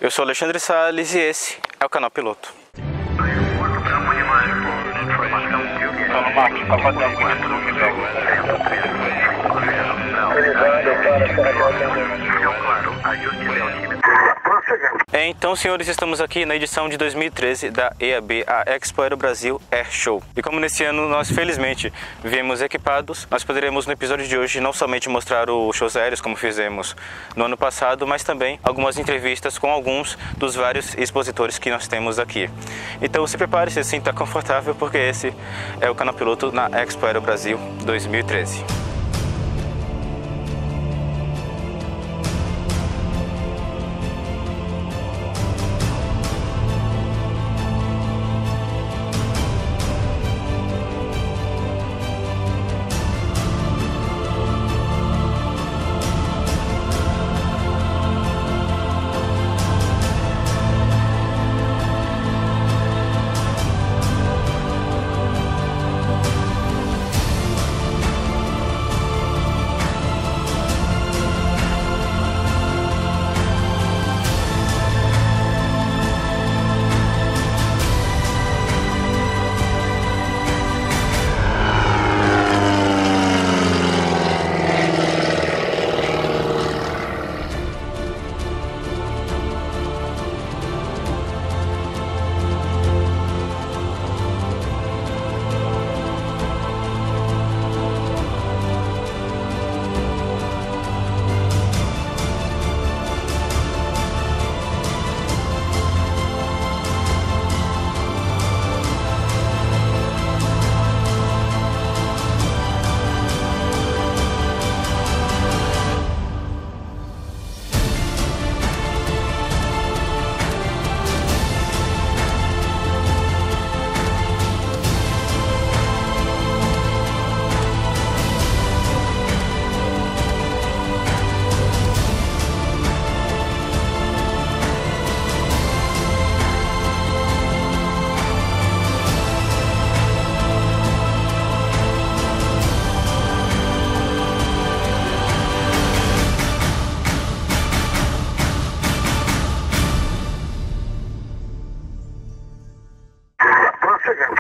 Eu sou Alexandre Salles e esse é o canal Piloto. Então, senhores, estamos aqui na edição de 2013 da EAB, a Expo Aero Brasil Air Show. E como nesse ano nós, felizmente, viemos equipados, nós poderemos no episódio de hoje não somente mostrar os shows aéreos como fizemos no ano passado, mas também algumas entrevistas com alguns dos vários expositores que nós temos aqui. Então se prepare, se sinta confortável, porque esse é o canal Piloto na Expo Aero Brasil 2013.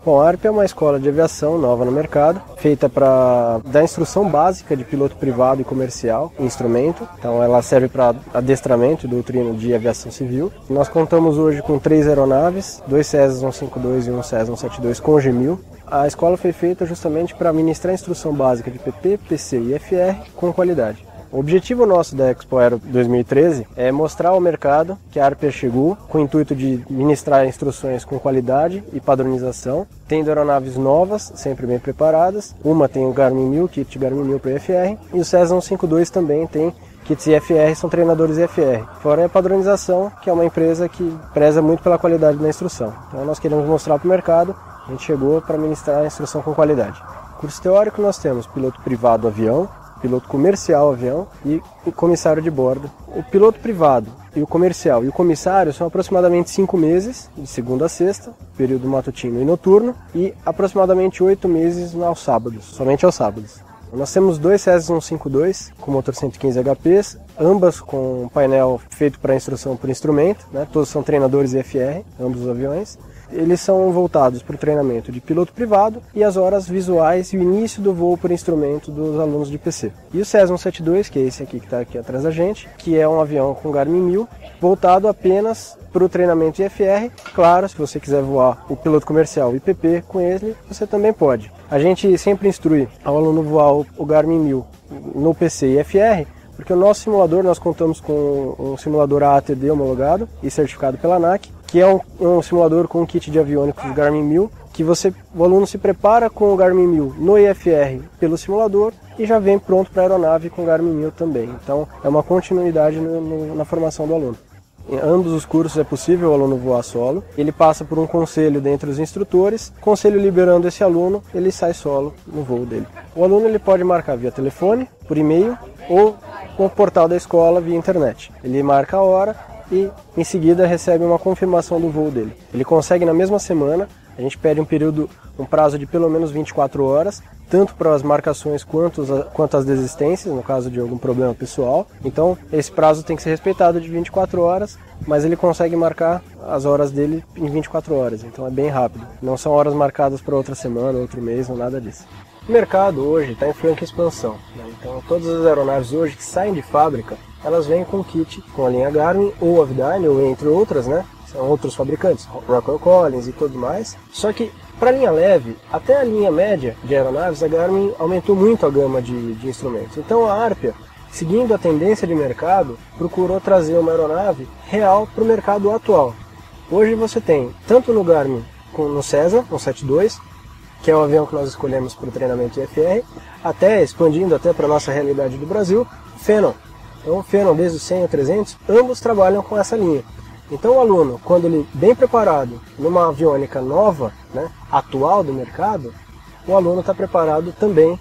Bom, a ARP é uma escola de aviação nova no mercado, feita para dar instrução básica de piloto privado e comercial em instrumento. Então ela serve para adestramento e doutrina de aviação civil. Nós contamos hoje com 3 aeronaves, 2 Cessna 152 e um Cessna 172 com G1000. A escola foi feita justamente para ministrar instrução básica de PP, PC e FR com qualidade. O objetivo nosso da Expo Aero 2013 é mostrar ao mercado que a ARP chegou com o intuito de ministrar instruções com qualidade e padronização, tendo aeronaves novas, sempre bem preparadas. Uma tem o Garmin 1000, kit Garmin 1000 para IFR, e o Cessna 152 também tem kits IFR, são treinadores IFR. Fora a padronização, que é uma empresa que preza muito pela qualidade da instrução. Então nós queremos mostrar para o mercado, a gente chegou para ministrar a instrução com qualidade. Curso teórico nós temos piloto privado avião, piloto comercial avião e o comissário de bordo. O piloto privado e o comercial e o comissário são aproximadamente 5 meses, de segunda a sexta, período matutino e noturno, e aproximadamente 8 meses aos sábados, somente aos sábados. Nós temos 2 Cessna 152 com motor 115 HPs, ambas com painel feito para instrução por instrumento, né? Todos são treinadores IFR, ambos os aviões. Eles são voltados para o treinamento de piloto privado e as horas visuais e o início do voo por instrumento dos alunos de PC. E o Cessna 172, que é esse aqui que está aqui atrás da gente, que é um avião com Garmin 1000, voltado apenas para o treinamento IFR. Claro, se você quiser voar o piloto comercial IPP com ele, você também pode. A gente sempre instrui ao aluno voar o Garmin 1000 no PC e IFR, porque o nosso simulador, nós contamos com um simulador AATD homologado e certificado pela ANAC, que é um simulador com um kit de aviônicos Garmin 1000, que o aluno se prepara com o Garmin 1000 no IFR pelo simulador e já vem pronto para a aeronave com o Garmin 1000 também. Então é uma continuidade na formação do aluno. Em ambos os cursos é possível o aluno voar solo, ele passa por um conselho dentre os instrutores, conselho liberando esse aluno, ele sai solo no voo dele. O aluno ele pode marcar via telefone, por e-mail ou com o portal da escola via internet. Ele marca a hora e em seguida recebe uma confirmação do voo dele. Ele consegue na mesma semana A gente pede um prazo de pelo menos 24 horas, tanto para as marcações quanto as desistências, no caso de algum problema pessoal. Então, esse prazo tem que ser respeitado de 24 horas, mas ele consegue marcar as horas dele em 24 horas, então é bem rápido. Não são horas marcadas para outra semana, outro mês, ou nada disso. O mercado hoje está em franca expansão, né? Então todas as aeronaves hoje que saem de fábrica, elas vêm com kit com a linha Garmin ou Avidyne, ou entre outras, né? São outros fabricantes, Rockwell Collins e tudo mais. Só que para a linha leve, até a linha média de aeronaves, a Garmin aumentou muito a gama de instrumentos. Então a Arpia, seguindo a tendência de mercado, procurou trazer uma aeronave real para o mercado atual. Hoje você tem, tanto no Garmin como no Cessna, no 72, que é o avião que nós escolhemos para o treinamento IFR, até expandindo até para a nossa realidade do Brasil, Phenom. Então o Phenom, desde o 100 ao 300, ambos trabalham com essa linha. Então o aluno, quando ele bem preparado numa aviônica nova, né, atual do mercado, o aluno está preparado também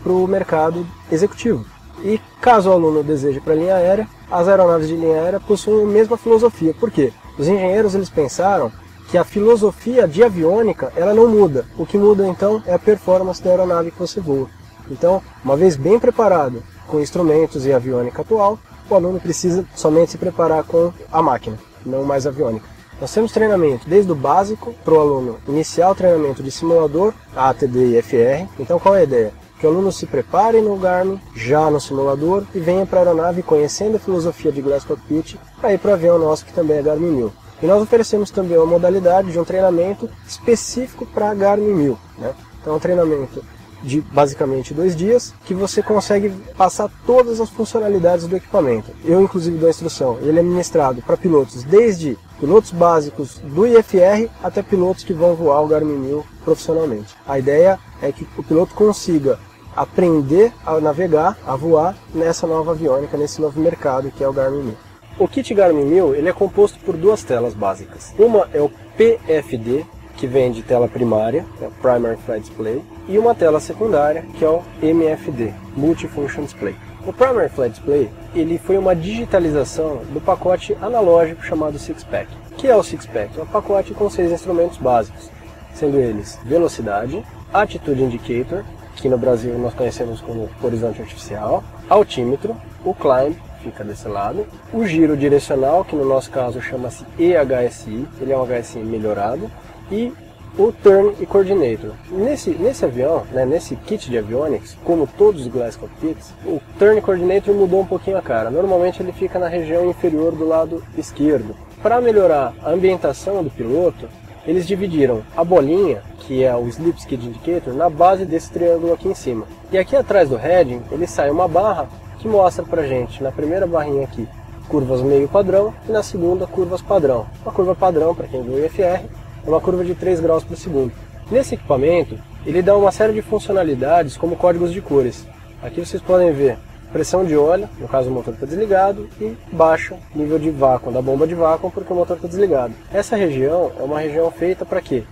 para o mercado executivo. E caso o aluno deseje para a linha aérea, as aeronaves de linha aérea possuem a mesma filosofia. Por quê? Os engenheiros eles pensaram que a filosofia de aviônica ela não muda. O que muda então é a performance da aeronave que você voa. Então, uma vez bem preparado com instrumentos e aviônica atual, o aluno precisa somente se preparar com a máquina, não mais aviônica. Nós temos treinamento desde o básico para o aluno iniciar o treinamento de simulador, ATD e FR. Então qual é a ideia? Que o aluno se prepare no Garmin, já no simulador, e venha para a aeronave conhecendo a filosofia de Glass Cockpit para ir para o avião nosso que também é Garmin 1000. E nós oferecemos também uma modalidade de um treinamento específico para a Garmin 1000. Né? Então é um treinamento de basicamente 2 dias, que você consegue passar todas as funcionalidades do equipamento. Eu inclusive dou a instrução, ele é ministrado para pilotos, desde pilotos básicos do IFR até pilotos que vão voar o Garmin 1000 profissionalmente. A ideia é que o piloto consiga aprender a navegar, a voar nessa nova aviônica, nesse novo mercado que é o Garmin 1000. O kit Garmin 1000 ele é composto por 2 telas básicas. Uma é o PFD, que vem de tela primária, é o Primary Flight Display, e uma tela secundária, que é o MFD, Multifunction Display. O Primary Flight Display ele foi uma digitalização do pacote analógico chamado Six-Pack. O que é o Six-Pack? É um pacote com 6 instrumentos básicos, sendo eles velocidade, Attitude Indicator, que no Brasil nós conhecemos como horizonte artificial, altímetro, o climb, fica desse lado, o giro direcional, que no nosso caso chama-se EHSI, ele é um HSI melhorado, e o Turn e Coordinator. Nesse avião, né, nesse kit de avionics, como todos os Glass Cockpits, o Turn e Coordinator mudou um pouquinho a cara. Normalmente ele fica na região inferior do lado esquerdo. Para melhorar a ambientação do piloto, eles dividiram a bolinha, que é o Slip Skid Indicator, na base desse triângulo aqui em cima. E aqui atrás do heading, ele sai uma barra que mostra pra gente, na primeira barrinha aqui, curvas meio padrão, e na segunda, curvas padrão. Uma curva padrão, para quem viu IFR, é uma curva de 3 graus por segundo. Nesse equipamento, ele dá uma série de funcionalidades como códigos de cores. Aqui vocês podem ver pressão de óleo, no caso o motor está desligado, e baixo nível de vácuo, da bomba de vácuo, porque o motor está desligado. Essa região é uma região feita para quê?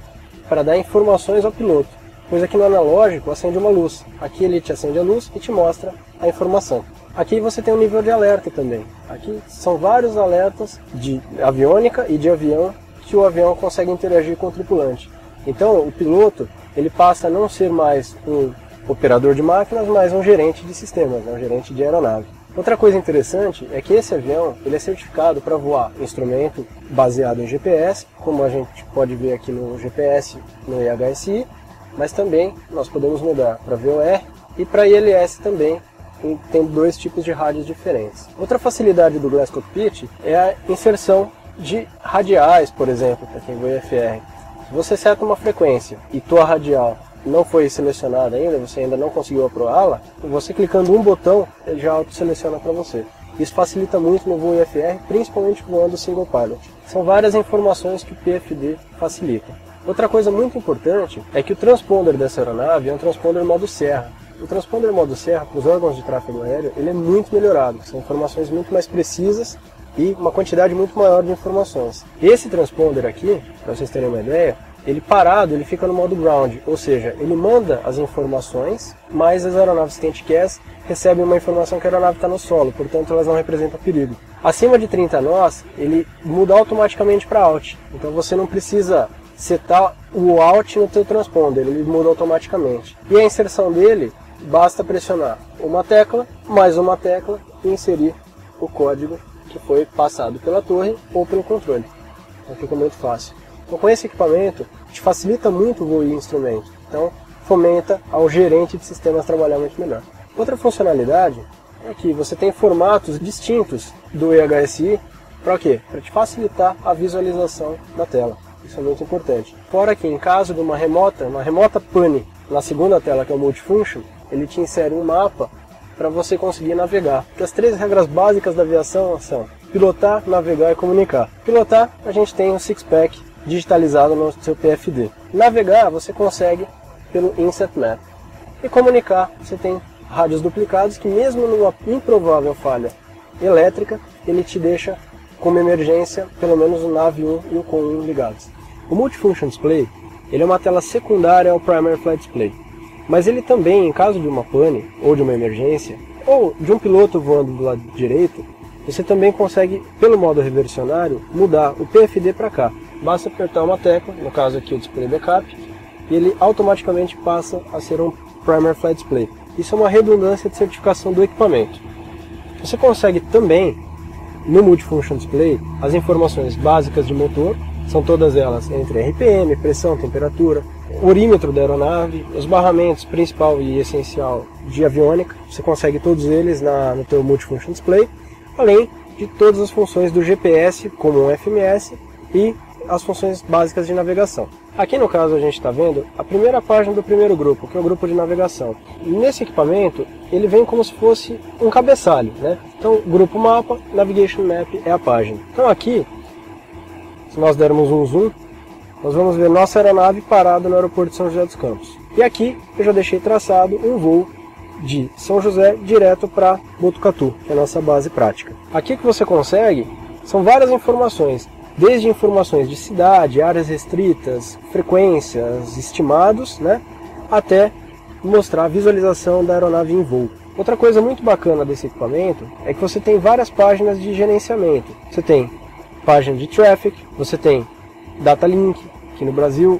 Para dar informações ao piloto, pois aqui no analógico acende uma luz. Aqui ele te acende a luz e te mostra a informação. Aqui você tem um nível de alerta também. Aqui são vários alertas de aviônica e de avião que o avião consegue interagir com o tripulante. Então o piloto ele passa a não ser mais um operador de máquinas, mas um gerente de sistemas, um gerente de aeronave. Outra coisa interessante é que esse avião ele é certificado para voar instrumento baseado em GPS, como a gente pode ver aqui no GPS, no EHSI, mas também nós podemos mudar para VOR e para ILS também, tem 2 tipos de rádios diferentes. Outra facilidade do Glass Cockpit é a inserção de radiais, por exemplo, para quem voa IFR. Se você seta uma frequência e tua radial não foi selecionada ainda, você ainda não conseguiu aprová-la, você clicando um botão, ele já auto-seleciona para você. Isso facilita muito no voo IFR, principalmente voando single pilot. São várias informações que o PFD facilita. Outra coisa muito importante é que o transponder dessa aeronave é um transponder modo serra. O transponder modo serra, para os órgãos de tráfego aéreo, ele é muito melhorado. São informações muito mais precisas e uma quantidade muito maior de informações. Esse transponder aqui, para vocês terem uma ideia, ele parado, ele fica no modo ground, ou seja, ele manda as informações, mas as aeronaves Tentkes recebem uma informação que a aeronave está no solo, portanto elas não representam perigo. Acima de 30 nós, ele muda automaticamente para out, então você não precisa setar o Alt no teu transponder, ele muda automaticamente. E a inserção dele, basta pressionar uma tecla, mais uma tecla e inserir o código que foi passado pela torre ou pelo controle. Então fica muito fácil. Então com esse equipamento, te facilita muito o voo e instrumento. Então fomenta ao gerente de sistemas trabalhar muito melhor. Outra funcionalidade é que você tem formatos distintos do EHSI. Para quê? Para te facilitar a visualização da tela. Isso é muito importante. Fora que em caso de uma remota pane na segunda tela, que é o Multifunction, ele te insere um mapa para você conseguir navegar. Porque as 3 regras básicas da aviação são pilotar, navegar e comunicar. Pilotar, a gente tem o Six-Pack digitalizado no seu PFD. Navegar, você consegue pelo Inset Map. E comunicar, você tem rádios duplicados que mesmo numa improvável falha elétrica, ele te deixa como emergência pelo menos o NAV 1 e o COM 1 ligados. O Multifunction Display, ele é uma tela secundária ao Primary Flight Display. Mas ele também, em caso de uma pane, ou de uma emergência, ou de um piloto voando do lado direito, você também consegue, pelo modo reversionário, mudar o PFD para cá. Basta apertar uma tecla, no caso aqui o Display Backup, e ele automaticamente passa a ser um Primary Flight Display. Isso é uma redundância de certificação do equipamento. Você consegue também, no Multifunction Display, as informações básicas de motor, são todas elas entre RPM, pressão, temperatura, orímetro da aeronave, os barramentos principal e essencial de aviônica, você consegue todos eles no teu Multifunction Display, além de todas as funções do GPS, como um FMS, e as funções básicas de navegação. Aqui no caso a gente está vendo a primeira página do primeiro grupo, que é o grupo de navegação. Nesse equipamento ele vem como se fosse um cabeçalho, né? Então grupo mapa, Navigation Map é a página. Então aqui, se nós dermos um zoom, nós vamos ver nossa aeronave parada no aeroporto de São José dos Campos. E aqui eu já deixei traçado um voo de São José direto para Botucatu, que é a nossa base prática. Aqui que você consegue são várias informações, desde informações de cidade, áreas restritas, frequências, estimados, né, até mostrar a visualização da aeronave em voo. Outra coisa muito bacana desse equipamento é que você tem várias páginas de gerenciamento. Você tem página de Traffic, você tem Data Link, que no Brasil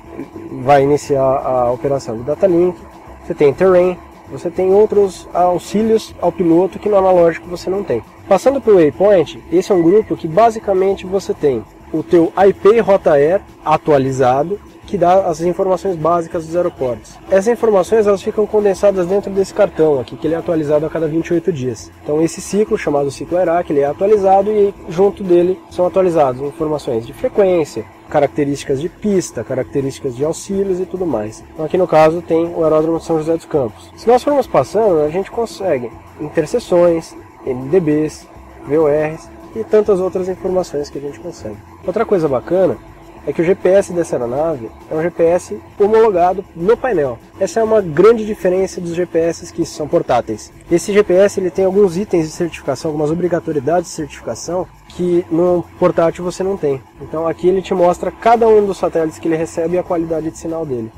vai iniciar a operação de Data Link, você tem Terrain, você tem outros auxílios ao piloto que no analógico você não tem. Passando para o Waypoint, esse é um grupo que basicamente você tem o teu IP e Rota Air atualizado, que dá as informações básicas dos aeroportos. Essas informações elas ficam condensadas dentro desse cartão aqui, que ele é atualizado a cada 28 dias. Então esse ciclo, chamado ciclo AERAC, ele é atualizado e junto dele são atualizadas informações de frequência, características de pista, características de auxílios e tudo mais. Então aqui no caso tem o aeródromo de São José dos Campos. Se nós formos passando, a gente consegue interseções, MDBs, VORs e tantas outras informações que a gente consegue. Outra coisa bacana é que o GPS dessa aeronave é um GPS homologado no painel. Essa é uma grande diferença dos GPS que são portáteis. Esse GPS ele tem alguns itens de certificação, algumas obrigatoriedades de certificação que no portátil você não tem. Então aqui ele te mostra cada um dos satélites que ele recebe e a qualidade de sinal dele.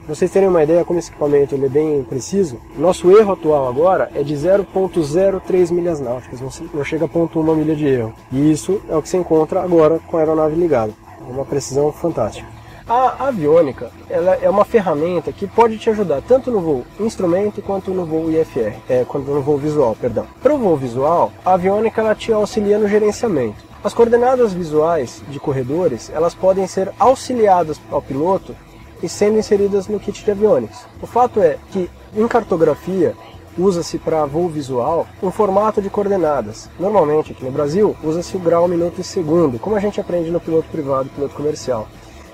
Para vocês terem uma ideia como esse equipamento ele é bem preciso, nosso erro atual agora é de 0,03 milhas náuticas, não chega a 0,1 milha de erro. E isso é o que se encontra agora com a aeronave ligada. É uma precisão fantástica. A aviônica ela é uma ferramenta que pode te ajudar tanto no voo instrumento quanto no voo IFR, quanto no voo visual, perdão. Para o voo visual, a aviônica ela te auxilia no gerenciamento. As coordenadas visuais de corredores elas podem ser auxiliadas ao piloto e sendo inseridas no kit de avionics. O fato é que em cartografia usa-se para voo visual um formato de coordenadas. Normalmente aqui no Brasil usa-se o grau, minuto e segundo, como a gente aprende no piloto privado e piloto comercial.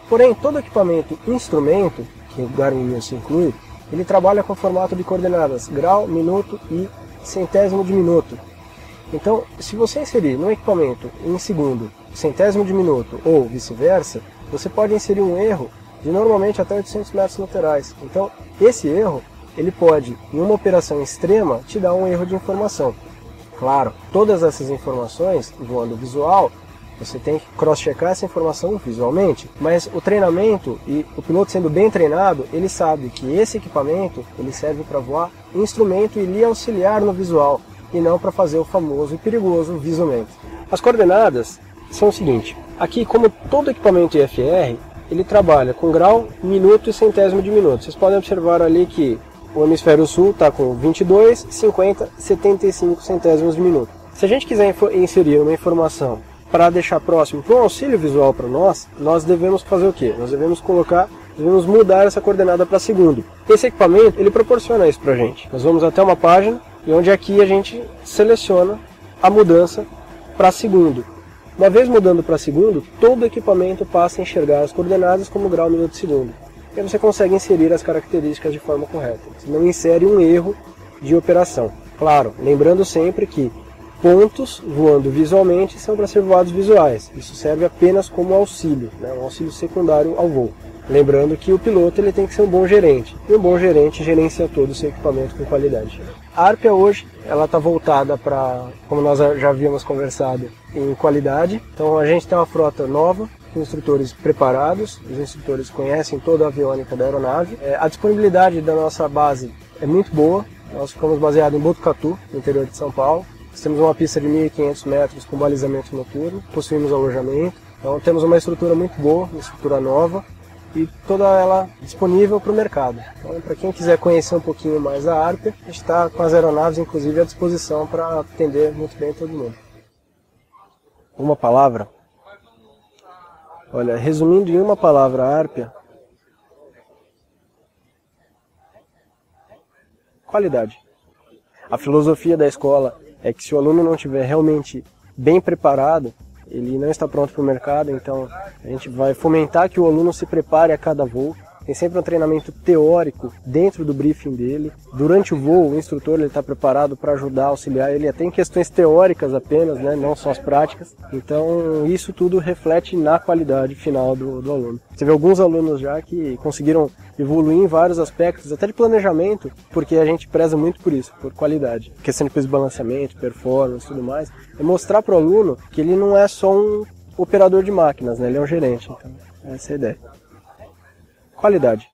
Porém, todo equipamento instrumento, que o Garmin Mills inclui, ele trabalha com o formato de coordenadas grau, minuto e centésimo de minuto. Então, se você inserir no equipamento em segundo, centésimo de minuto ou vice-versa, você pode inserir um erro de normalmente até 800 metros laterais. Então, esse erro ele pode, em uma operação extrema, te dar um erro de informação. Claro, todas essas informações, voando visual, você tem que cross-checar essa informação visualmente, mas o treinamento e o piloto sendo bem treinado, ele sabe que esse equipamento ele serve para voar instrumento e lhe auxiliar no visual, e não para fazer o famoso e perigoso visualmente. As coordenadas são o seguinte, aqui como todo equipamento IFR, ele trabalha com grau, minuto e centésimo de minuto. Vocês podem observar ali que o hemisfério sul está com 22, 50, 75 centésimos de minuto. Se a gente quiser inserir uma informação para deixar próximo para um auxílio visual para nós devemos fazer o quê? Nós devemos mudar essa coordenada para segundo. Esse equipamento, ele proporciona isso para a gente. Nós vamos até uma página e onde aqui a gente seleciona a mudança para segundo. Uma vez mudando para segundo, todo o equipamento passa a enxergar as coordenadas como grau, minuto e segundo. E aí você consegue inserir as características de forma correta. Você não insere um erro de operação. Claro, lembrando sempre que pontos voando visualmente são para ser voados visuais. Isso serve apenas como auxílio, né? Um auxílio secundário ao voo. Lembrando que o piloto ele tem que ser um bom gerente. E um bom gerente gerencia todo o seu equipamento com qualidade. A Arpia hoje ela está voltada para, como nós já havíamos conversado, em qualidade. Então a gente tem uma frota nova, com instrutores preparados, os instrutores conhecem toda a aviônica da aeronave. A disponibilidade da nossa base é muito boa. Nós ficamos baseados em Botucatu, no interior de São Paulo. Nós temos uma pista de 1.500 metros com balizamento noturno, possuímos alojamento. Então temos uma estrutura muito boa, uma estrutura nova e toda ela disponível para o mercado. Então, para quem quiser conhecer um pouquinho mais a Arpia, a gente está com as aeronaves, inclusive, à disposição para atender muito bem todo mundo. Uma palavra? Olha, resumindo em uma palavra a Arpia, qualidade. A filosofia da escola é que se o aluno não estiver realmente bem preparado, ele não está pronto para o mercado, então a gente vai fomentar que o aluno se prepare a cada voo. Tem sempre um treinamento teórico dentro do briefing dele. Durante o voo, o instrutor está preparado para ajudar, auxiliar ele até em questões teóricas apenas, né, não só as práticas. Então isso tudo reflete na qualidade final do aluno. Você vê alguns alunos já que conseguiram evoluir em vários aspectos, até de planejamento, porque a gente preza muito por isso, por qualidade. Questão de peso de balanceamento, performance e tudo mais. É mostrar para o aluno que ele não é só um operador de máquinas, né, ele é um gerente. Então, essa é a ideia. Qualidade.